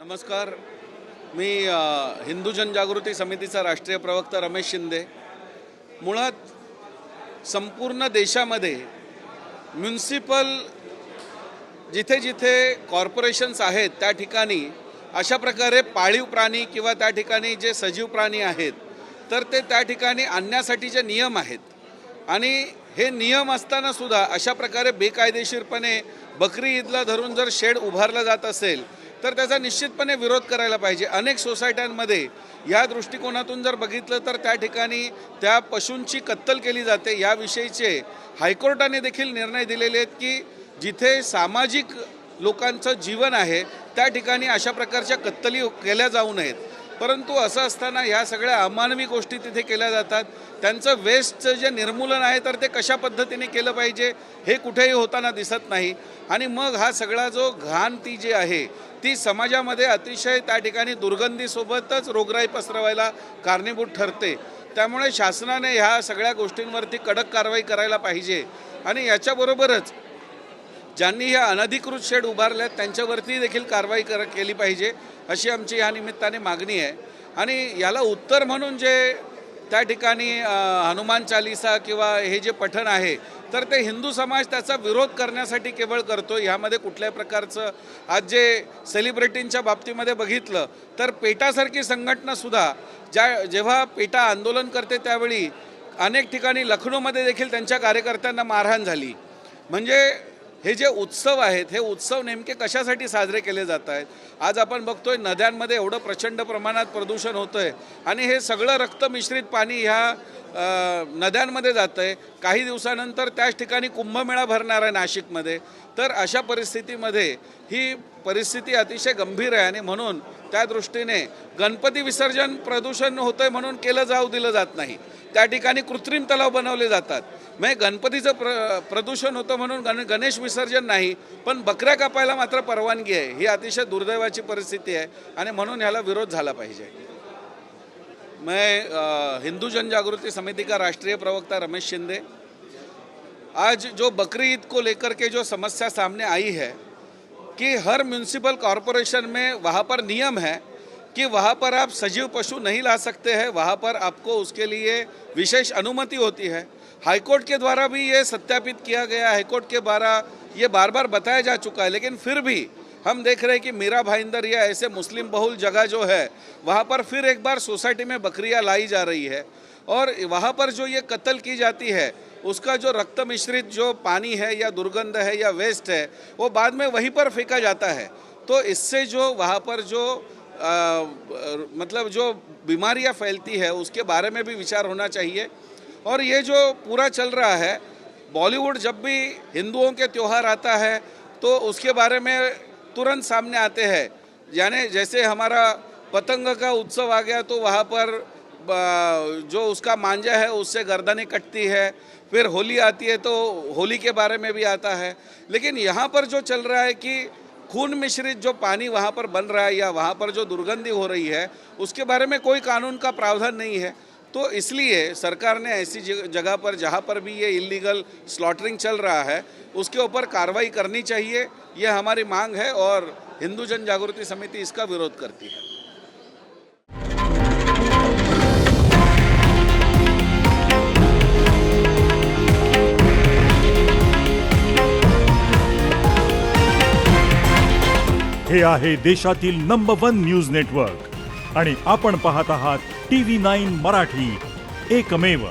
नमस्कार. मी हिंदू जनजागृती समितीचा राष्ट्रीय प्रवक्ता रमेश शिंदे. मुळात संपूर्ण देशामध्ये म्युनिसिपल जिथे जिथे कॉर्पोरेशन्स आहेत त्या ठिकाणी अशा प्रकारे पाळीव प्राणी किंवा त्या ठिकाणी जे सजीव प्राणी आहेत तर ते त्या ठिकाणी आणण्यासाठीचे नियम आहेत. आणि हे नियम असताना सुद्धा अशा प्रकारे बेकायदेशीरपणे बकरी ईदला धरून जर शेड उभारला जात असेल तर त्याचा निश्चितपणे विरोध करायला पाहिजे. अनेक सोसायट्यांमध्ये या दृष्टिकोनातून जर बघितलं तर त्या ठिकाणी त्या पशूंची कत्तल केली जाते. याविषयीचे हायकोर्टाने देखील निर्णय दिलेले आहेत की जिथे सामाजिक लोकांचं जीवन आहे त्या ठिकाणी अशा प्रकारच्या कत्तली केल्या जाऊ नयेत. परंतु असं असताना ह्या सगळ्या अमानवी गोष्टी तिथे केल्या जातात. त्यांचं वेस्टचं जे निर्मूलन आहे तर ते कशा पद्धतीने केलं पाहिजे हे कुठेही होताना दिसत नाही. आणि मग हा सगळा जो घाण ती जी आहे ती समाजामध्ये अतिशय त्या ठिकाणी दुर्गंधीसोबतच रोगराई पसरवायला कारणीभूत ठरते. त्यामुळे शासनाने ह्या सगळ्या गोष्टींवरती कडक कारवाई करायला पाहिजे. आणि याच्याबरोबरच ज्यांनी ह्या अनधिकृत शेड उभारल्यात त्यांच्यावरती देखील कारवाई केली पाहिजे अशी आमची या निमित्ताने मागणी आहे. आणि याला उत्तर म्हणून जे त्या ठिकाणी हनुमान चालीसा किंवा हे जे पठण आहे तर ते हिंदू समाज त्याचा विरोध करण्यासाठी केवळ करतो. ह्यामध्ये कुठल्याही प्रकारचं आज जे सेलिब्रिटींच्या बाबतीमध्ये बघितलं तर पेटासारखी संघटनासुद्धा जेव्हा पेटा आंदोलन करते त्यावेळी अनेक ठिकाणी लखनौमध्ये देखील त्यांच्या कार्यकर्त्यांना मारहाण झाली. म्हणजे हे जे उत्सव आहेत हे उत्सव नेमके कशासाठी साजरे केले जात आहेत. आज आपण बघतोय नद्यांमध्ये एवढं प्रचंड प्रमाणात प्रदूषण होतं आहे आणि हे सगळं रक्तमिश्रित पाणी ह्या नद्यांमध्ये जातं आहे. काही दिवसानंतर त्याच ठिकाणी कुंभमेळा भरणार आहे नाशिकमध्ये. तर अशा परिस्थितीमध्ये ही परिस्थिती अतिशय गंभीर आहे. आणि म्हणून त्या दृष्टीने गणपती विसर्जन प्रदूषण होतं आहे म्हणून केलं जाऊ दिलं जात नाही. त्या ठिकाणी कृत्रिम तलाव बनवले जातात. म्हणजे गणपतीचं प्रदूषण होतं म्हणून गणेश विसर्जन नाही पण बकऱ्या कापायला मात्र परवानगी आहे. ही अतिशय दुर्दैवाची परिस्थिती आहे आणि म्हणून ह्याला विरोध झाला पाहिजे. मैं हिंदू जनजागृति समिति का राष्ट्रीय प्रवक्ता रमेश शिंदे. आज जो बकरी ईद को लेकर के जो समस्या सामने आई है कि हर म्यूनिसिपल कॉरपोरेशन में वहाँ पर नियम है कि वहाँ पर आप सजीव पशु नहीं ला सकते हैं. वहाँ पर आपको उसके लिए विशेष अनुमति होती है. हाईकोर्ट के द्वारा भी ये सत्यापित किया गया. हाईकोर्ट के द्वारा ये बार बार बताया जा चुका है. लेकिन फिर भी हम देख रहे हैं कि मीरा भाईंदर या ऐसे मुस्लिम बहुल जगह जो है वहाँ पर फिर एक बार सोसाइटी में बकरियाँ लाई जा रही है. और वहाँ पर जो ये कत्ल की जाती है उसका जो रक्त मिश्रित जो पानी है या दुर्गंध है या वेस्ट है वो बाद में वहीं पर फेंका जाता है. तो इससे जो वहाँ पर जो मतलब जो बीमारियाँ फैलती है उसके बारे में भी विचार होना चाहिए. और ये जो पूरा चल रहा है बॉलीवुड जब भी हिंदुओं के त्यौहार आता है तो उसके बारे में तुरंत सामने आते हैं. यानी जैसे हमारा पतंग का उत्सव आ गया तो वहाँ पर जो उसका मांझा है उससे गर्दनें कटती है. फिर होली आती है तो होली के बारे में भी आता है. लेकिन यहाँ पर जो चल रहा है कि खून मिश्रित जो पानी वहाँ पर बन रहा है या वहाँ पर जो दुर्गंधी हो रही है उसके बारे में कोई कानून का प्रावधान नहीं है. तो इसलिए सरकार ने ऐसी जगह पर जहाँ पर भी ये इलीगल स्लॉटरिंग चल रहा है उसके ऊपर कार्रवाई करनी चाहिए. ये हमारी मांग है और हिंदू जन जागृति समिति इसका विरोध करती है. हे आहे देशातील नंबर 1 न्यूज नेटवर्क आणि आपण पाहत आहात TV9 मराठी, एकमेव.